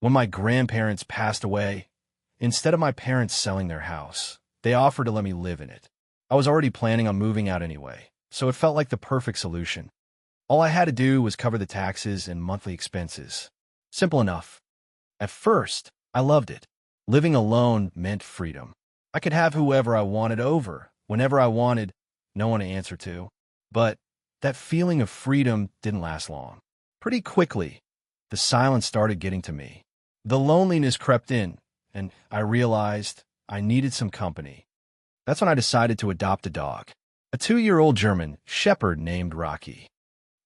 When my grandparents passed away, instead of my parents selling their house, they offered to let me live in it. I was already planning on moving out anyway, so it felt like the perfect solution. All I had to do was cover the taxes and monthly expenses. Simple enough. At first, I loved it. Living alone meant freedom. I could have whoever I wanted over, whenever I wanted, no one to answer to. But that feeling of freedom didn't last long. Pretty quickly, the silence started getting to me. The loneliness crept in, and I realized I needed some company. That's when I decided to adopt a dog. A 2-year-old German shepherd named Rocky.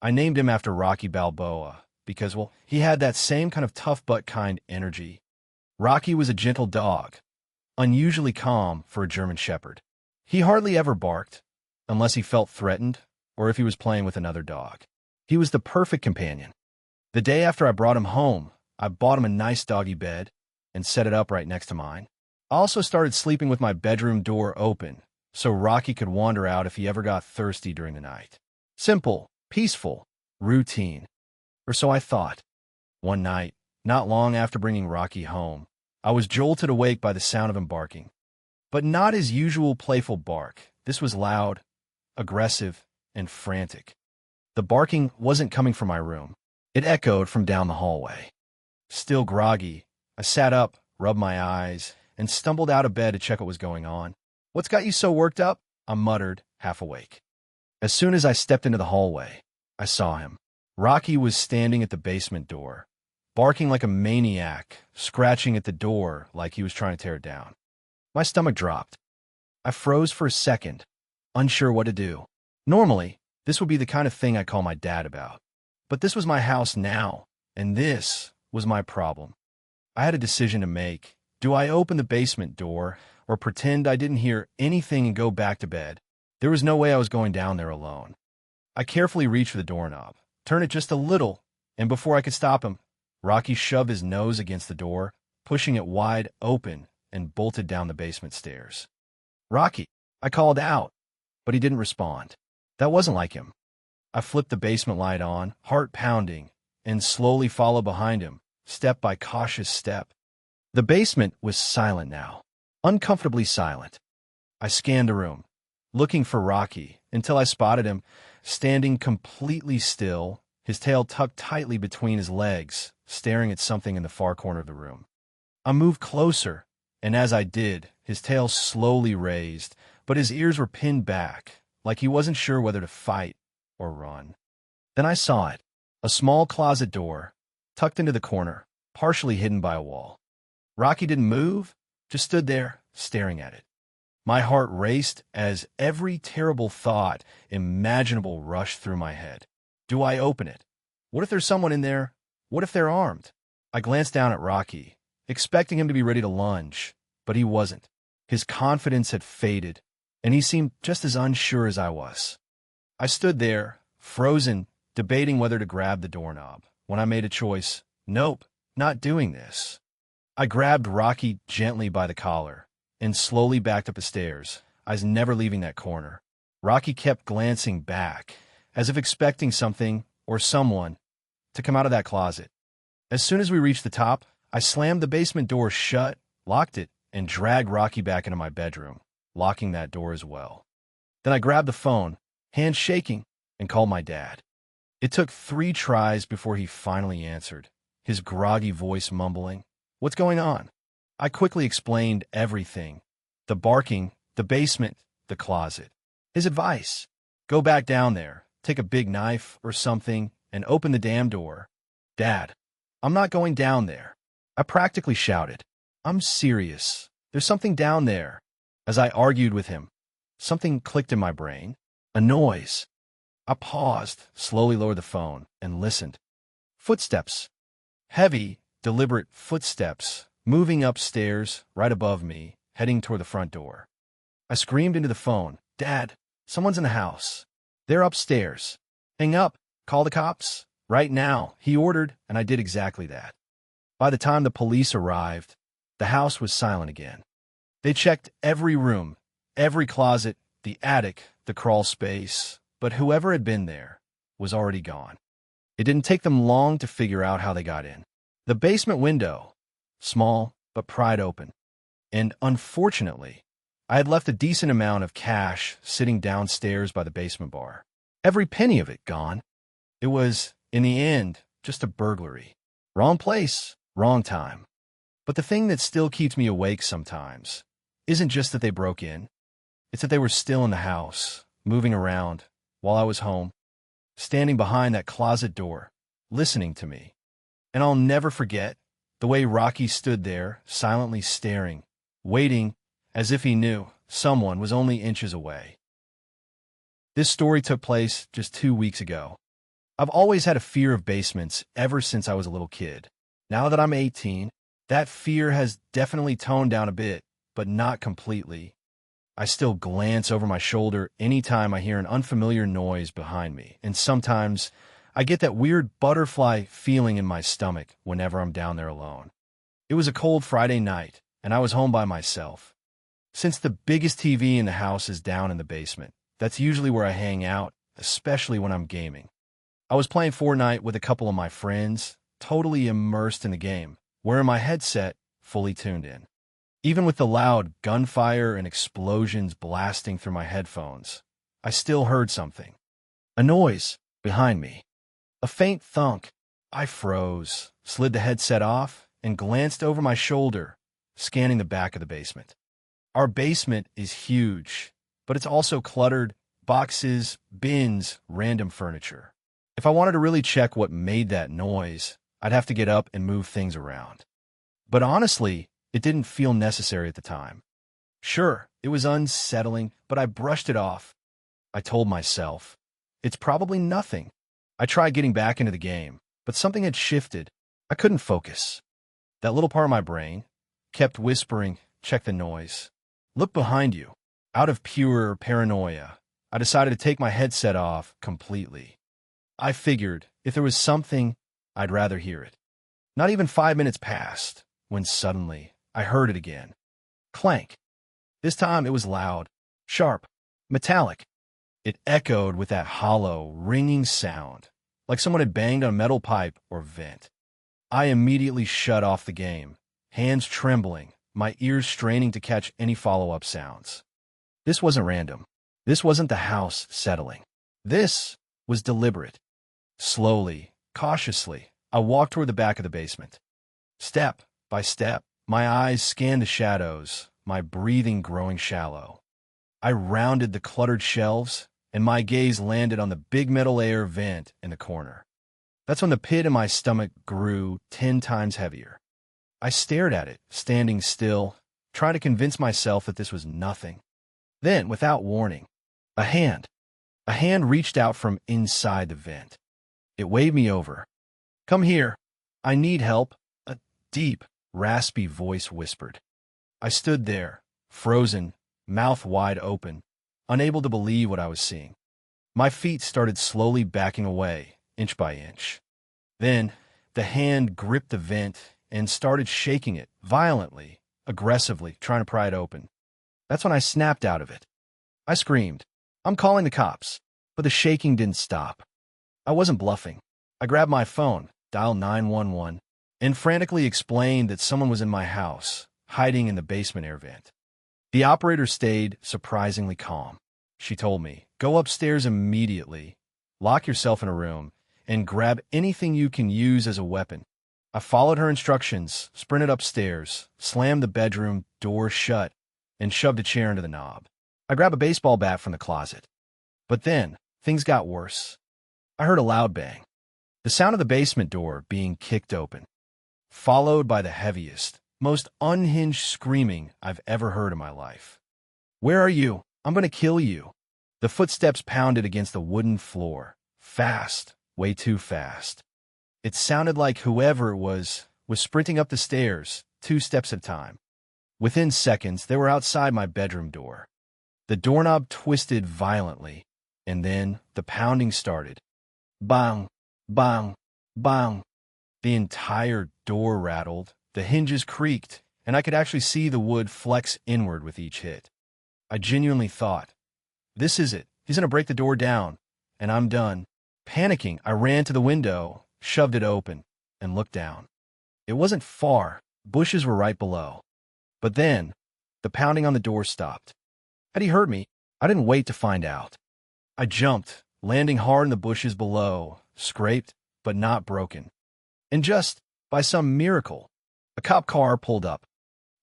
I named him after Rocky Balboa because, well, he had that same kind of tough but kind energy. Rocky was a gentle dog, unusually calm for a German shepherd. He hardly ever barked, unless he felt threatened or if he was playing with another dog. He was the perfect companion. The day after I brought him home, I bought him a nice doggy bed and set it up right next to mine. I also started sleeping with my bedroom door open so Rocky could wander out if he ever got thirsty during the night. Simple, peaceful, routine. Or so I thought. One night, not long after bringing Rocky home, I was jolted awake by the sound of him barking. But not his usual playful bark. This was loud, aggressive, and frantic. The barking wasn't coming from my room. It echoed from down the hallway. Still groggy, I sat up, rubbed my eyes, and stumbled out of bed to check what was going on. "What's got you so worked up?" I muttered, half awake. As soon as I stepped into the hallway, I saw him. Rocky was standing at the basement door, barking like a maniac, scratching at the door like he was trying to tear it down. My stomach dropped. I froze for a second, unsure what to do. Normally, this would be the kind of thing I call my dad about. But this was my house now, and this was my problem. I had a decision to make. Do I open the basement door or pretend I didn't hear anything and go back to bed? There was no way I was going down there alone. I carefully reached for the doorknob, turned it just a little, and before I could stop him, Rocky shoved his nose against the door, pushing it wide open, and bolted down the basement stairs. "Rocky!" I called out, but he didn't respond. That wasn't like him. I flipped the basement light on, heart pounding, and slowly followed behind him, step by cautious step. The basement was silent now, uncomfortably silent. I scanned the room, looking for Rocky, until I spotted him, standing completely still, his tail tucked tightly between his legs, staring at something in the far corner of the room. I moved closer, and as I did, his tail slowly raised, but his ears were pinned back, like he wasn't sure whether to fight or run. Then I saw it, a small closet door, tucked into the corner, partially hidden by a wall. Rocky didn't move, just stood there, staring at it. My heart raced as every terrible thought imaginable rushed through my head. Do I open it? What if there's someone in there? What if they're armed? I glanced down at Rocky, expecting him to be ready to lunge, but he wasn't. His confidence had faded, and he seemed just as unsure as I was. I stood there, frozen, debating whether to grab the doorknob, when I made a choice. Nope, not doing this. I grabbed Rocky gently by the collar and slowly backed up the stairs, eyes never leaving that corner. Rocky kept glancing back, as if expecting something or someone to come out of that closet. As soon as we reached the top, I slammed the basement door shut, locked it, and dragged Rocky back into my bedroom, locking that door as well. Then I grabbed the phone, hands shaking, and called my dad. It took 3 tries before he finally answered, his groggy voice mumbling, "What's going on?" I quickly explained everything. The barking, the basement, the closet. His advice: go back down there, take a big knife or something, and open the damn door. "Dad, I'm not going down there." I practically shouted. "I'm serious. There's something down there." As I argued with him, something clicked in my brain. A noise. I paused, slowly lowered the phone, and listened. Footsteps. Heavy, deliberate footsteps, moving upstairs, right above me, heading toward the front door. I screamed into the phone, "Dad, someone's in the house. They're upstairs. Hang up. Call the cops. Right now," he ordered, and I did exactly that. By the time the police arrived, the house was silent again. They checked every room, every closet, the attic, the crawl space, but whoever had been there was already gone. It didn't take them long to figure out how they got in. The basement window, small but pried open, and unfortunately, I had left a decent amount of cash sitting downstairs by the basement bar. Every penny of it gone. It was, in the end, just a burglary. Wrong place, wrong time. But the thing that still keeps me awake sometimes isn't just that they broke in. It's that they were still in the house, moving around, while I was home, standing behind that closet door, listening to me. And I'll never forget the way Rocky stood there, silently staring, waiting as if he knew someone was only inches away. This story took place just 2 weeks ago. I've always had a fear of basements ever since I was a little kid. Now that I'm 18, that fear has definitely toned down a bit, but not completely. I still glance over my shoulder anytime I hear an unfamiliar noise behind me, and sometimes I get that weird butterfly feeling in my stomach whenever I'm down there alone. It was a cold Friday night, and I was home by myself. Since the biggest TV in the house is down in the basement, that's usually where I hang out, especially when I'm gaming. I was playing Fortnite with a couple of my friends, totally immersed in the game, wearing my headset fully tuned in. Even with the loud gunfire and explosions blasting through my headphones, I still heard something. A noise behind me. A faint thunk. I froze, slid the headset off, and glanced over my shoulder, scanning the back of the basement. Our basement is huge, but it's also cluttered, boxes, bins, random furniture. If I wanted to really check what made that noise, I'd have to get up and move things around. But honestly, it didn't feel necessary at the time. Sure, it was unsettling, but I brushed it off. I told myself, it's probably nothing. I tried getting back into the game, but something had shifted. I couldn't focus. That little part of my brain kept whispering, check the noise. Look behind you. Out of pure paranoia, I decided to take my headset off completely. I figured if there was something, I'd rather hear it. Not even 5 minutes passed when suddenly I heard it again. Clank. This time it was loud, sharp, metallic. It echoed with that hollow, ringing sound, like someone had banged on a metal pipe or vent. I immediately shut off the game, hands trembling, my ears straining to catch any follow-up sounds. This wasn't random. This wasn't the house settling. This was deliberate. Slowly, cautiously, I walked toward the back of the basement. Step by step, my eyes scanned the shadows, my breathing growing shallow. I rounded the cluttered shelves, and my gaze landed on the big metal air vent in the corner. That's when the pit in my stomach grew 10 times heavier. I stared at it, standing still, trying to convince myself that this was nothing. Then, without warning, a hand reached out from inside the vent. It waved me over. Come here. I need help, a deep, raspy voice whispered. I stood there, frozen, mouth wide open, unable to believe what I was seeing. My feet started slowly backing away, inch by inch. Then, the hand gripped the vent and started shaking it violently, aggressively, trying to pry it open. That's when I snapped out of it. I screamed, I'm calling the cops, but the shaking didn't stop. I wasn't bluffing. I grabbed my phone, dialed 911, and frantically explained that someone was in my house, hiding in the basement air vent. The operator stayed surprisingly calm. She told me, go upstairs immediately, lock yourself in a room, and grab anything you can use as a weapon. I followed her instructions, sprinted upstairs, slammed the bedroom door shut, and shoved a chair into the knob. I grabbed a baseball bat from the closet. But then, things got worse. I heard a loud bang, the sound of the basement door being kicked open, followed by the heaviest, most unhinged screaming I've ever heard in my life. Where are you? I'm going to kill you. The footsteps pounded against the wooden floor, fast, way too fast. It sounded like whoever it was sprinting up the stairs, 2 steps at a time. Within seconds, they were outside my bedroom door. The doorknob twisted violently, and then the pounding started. Bang, bang, bang. The entire door rattled, the hinges creaked, and I could actually see the wood flex inward with each hit. I genuinely thought, this is it. He's going to break the door down, and I'm done. Panicking, I ran to the window, shoved it open, and looked down. It wasn't far. Bushes were right below. But then, the pounding on the door stopped. Had he heard me? I didn't wait to find out. I jumped, landing hard in the bushes below, scraped, but not broken. And just, by some miracle, a cop car pulled up.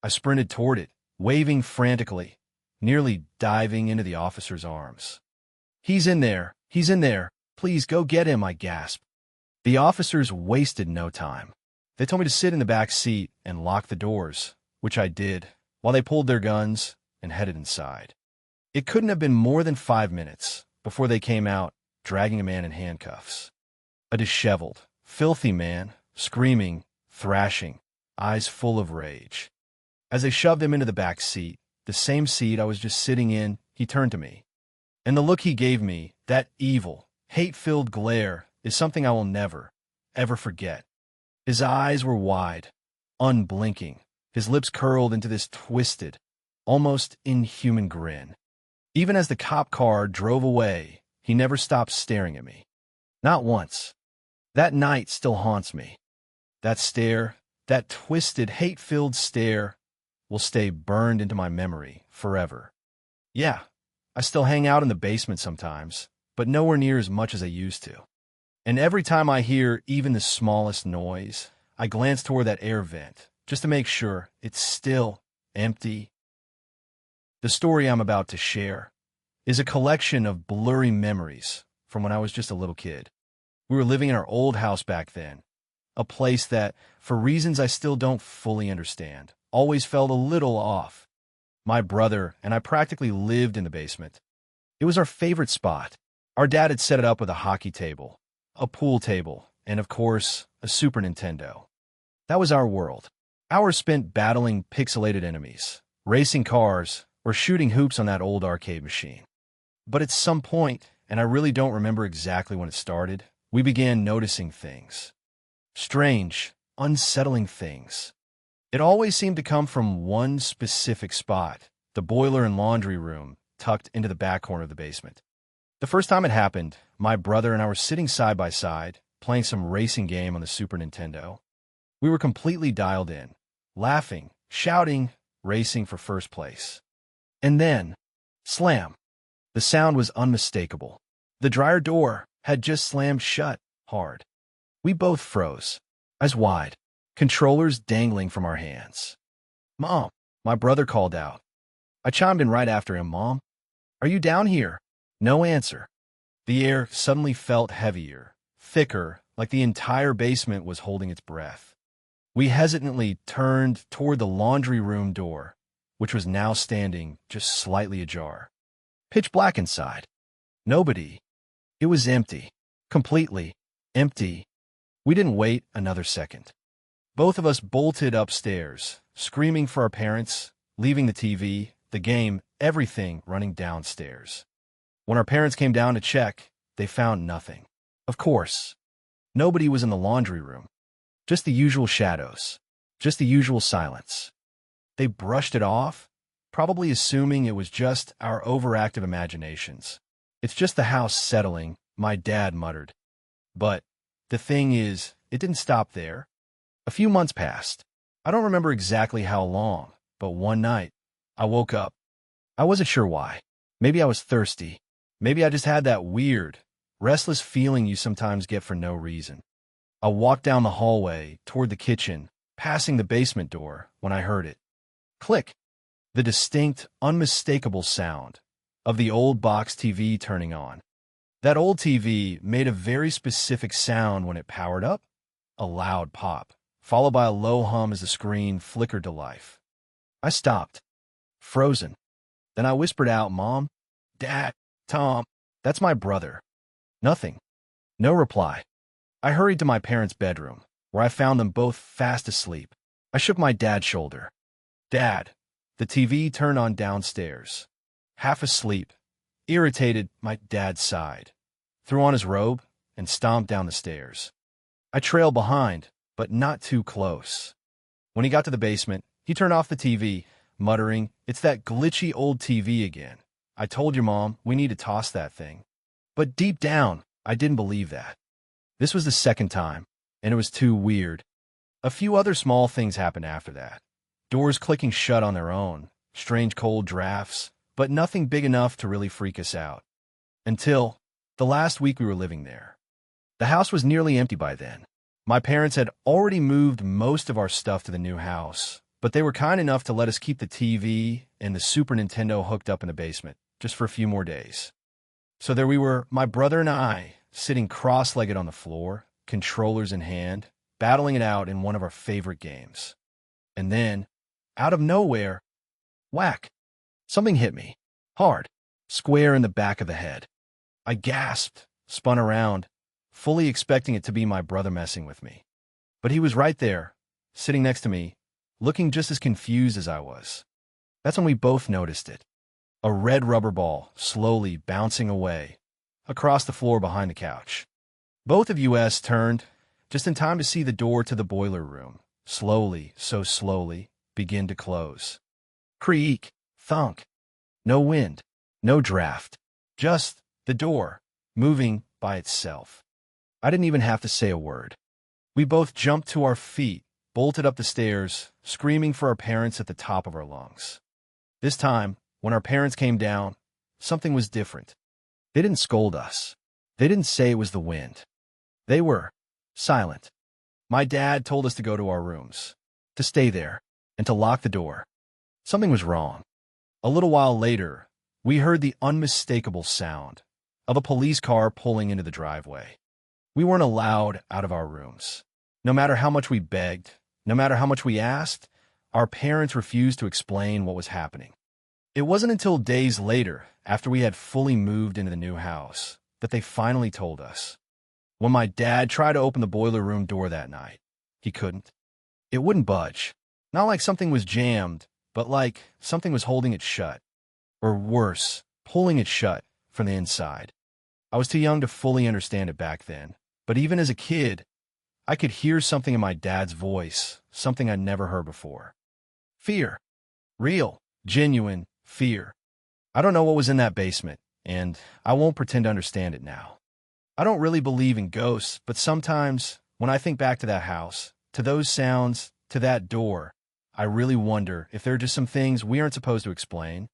I sprinted toward it, waving frantically, nearly diving into the officer's arms. He's in there! He's in there! Please go get him!" I gasped. The officers wasted no time. They told me to sit in the back seat and lock the doors, which I did, while they pulled their guns and headed inside. It couldn't have been more than 5 minutes before they came out, dragging a man in handcuffs. A disheveled, filthy man, screaming, thrashing, eyes full of rage. As they shoved him into the back seat, the same seat I was just sitting in, he turned to me. And the look he gave me, that evil, hate-filled glare, is something I will never, ever forget. His eyes were wide, unblinking, his lips curled into this twisted, almost inhuman grin. Even as the cop car drove away, he never stopped staring at me. Not once. That night still haunts me. That stare, that twisted, hate-filled stare, will stay burned into my memory forever. Yeah, I still hang out in the basement sometimes, but nowhere near as much as I used to. And every time I hear even the smallest noise, I glance toward that air vent, just to make sure it's still empty. The story I'm about to share is a collection of blurry memories from when I was just a little kid. We were living in our old house back then, a place that, for reasons I still don't fully understand, always felt a little off. My brother and I practically lived in the basement. It was our favorite spot. Our dad had set it up with a hockey table, a pool table, and of course, a Super Nintendo. That was our world. Hours spent battling pixelated enemies, racing cars, or shooting hoops on that old arcade machine. But at some point, and I really don't remember exactly when it started, we began noticing things. Strange, unsettling things. It always seemed to come from one specific spot, the boiler and laundry room, tucked into the back corner of the basement. The first time it happened, my brother and I were sitting side by side, playing some racing game on the Super Nintendo. We were completely dialed in, laughing, shouting, racing for first place. And then, slam! The sound was unmistakable. The dryer door had just slammed shut, hard. We both froze, eyes wide, controllers dangling from our hands. "Mom," my brother called out. I chimed in right after him. "Mom, are you down here?" No answer. The air suddenly felt heavier, thicker, like the entire basement was holding its breath. We hesitantly turned toward the laundry room door, which was now standing just slightly ajar. Pitch black inside. Nobody. It was empty. Completely empty. We didn't wait another second. Both of us bolted upstairs, screaming for our parents, leaving the TV, the game, everything running downstairs. When our parents came down to check, they found nothing. Of course. Nobody was in the laundry room. Just the usual shadows. Just the usual silence. They brushed it off, probably assuming it was just our overactive imaginations. "It's just the house settling," my dad muttered. But the thing is, it didn't stop there. A few months passed. I don't remember exactly how long, but one night, I woke up. I wasn't sure why. Maybe I was thirsty. Maybe I just had that weird, restless feeling you sometimes get for no reason. I walked down the hallway toward the kitchen, passing the basement door, when I heard it. Click! The distinct, unmistakable sound of the old box TV turning on. That old TV made a very specific sound when it powered up, a loud pop, followed by a low hum as the screen flickered to life. I stopped, frozen. Then I whispered out, "Mom, Dad, Tom, that's my brother." Nothing. No reply. I hurried to my parents' bedroom, where I found them both fast asleep. I shook my dad's shoulder. "Dad." The TV turned on downstairs. Half asleep, irritated, my dad sighed, threw on his robe, and stomped down the stairs. I trailed behind, but not too close. When he got to the basement, he turned off the TV, muttering, "It's that glitchy old TV again. I told your mom we need to toss that thing." But deep down, I didn't believe that. This was the second time, and it was too weird. A few other small things happened after that. Doors clicking shut on their own, strange cold drafts, but nothing big enough to really freak us out. Until the last week we were living there. The house was nearly empty by then. My parents had already moved most of our stuff to the new house, but they were kind enough to let us keep the TV and the Super Nintendo hooked up in the basement, just for a few more days. So there we were, my brother and I, sitting cross-legged on the floor, controllers in hand, battling it out in one of our favorite games. And then, out of nowhere, whack! Something hit me. Hard. Square in the back of the head. I gasped, spun around, fully expecting it to be my brother messing with me. But he was right there, sitting next to me, looking just as confused as I was. That's when we both noticed it. A red rubber ball slowly bouncing away across the floor behind the couch. Both of us turned, just in time to see the door to the boiler room, slowly, so slowly, begin to close. Creak, thunk. No wind, no draft, just the door, moving by itself. I didn't even have to say a word. We both jumped to our feet, bolted up the stairs, screaming for our parents at the top of our lungs. This time, when our parents came down, something was different. They didn't scold us. They didn't say it was the wind. They were silent. My dad told us to go to our rooms, to stay there, and to lock the door. Something was wrong. A little while later, we heard the unmistakable sound of a police car pulling into the driveway. We weren't allowed out of our rooms. No matter how much we begged, no matter how much we asked, our parents refused to explain what was happening. It wasn't until days later, after we had fully moved into the new house, that they finally told us. When my dad tried to open the boiler room door that night, he couldn't. It wouldn't budge. Not like something was jammed, but like something was holding it shut. Or worse, pulling it shut from the inside. I was too young to fully understand it back then, but even as a kid, I could hear something in my dad's voice, something I'd never heard before. Fear. Real, genuine fear. I don't know what was in that basement, and I won't pretend to understand it now. I don't really believe in ghosts, but sometimes, when I think back to that house, to those sounds, to that door, I really wonder if there are just some things we aren't supposed to explain,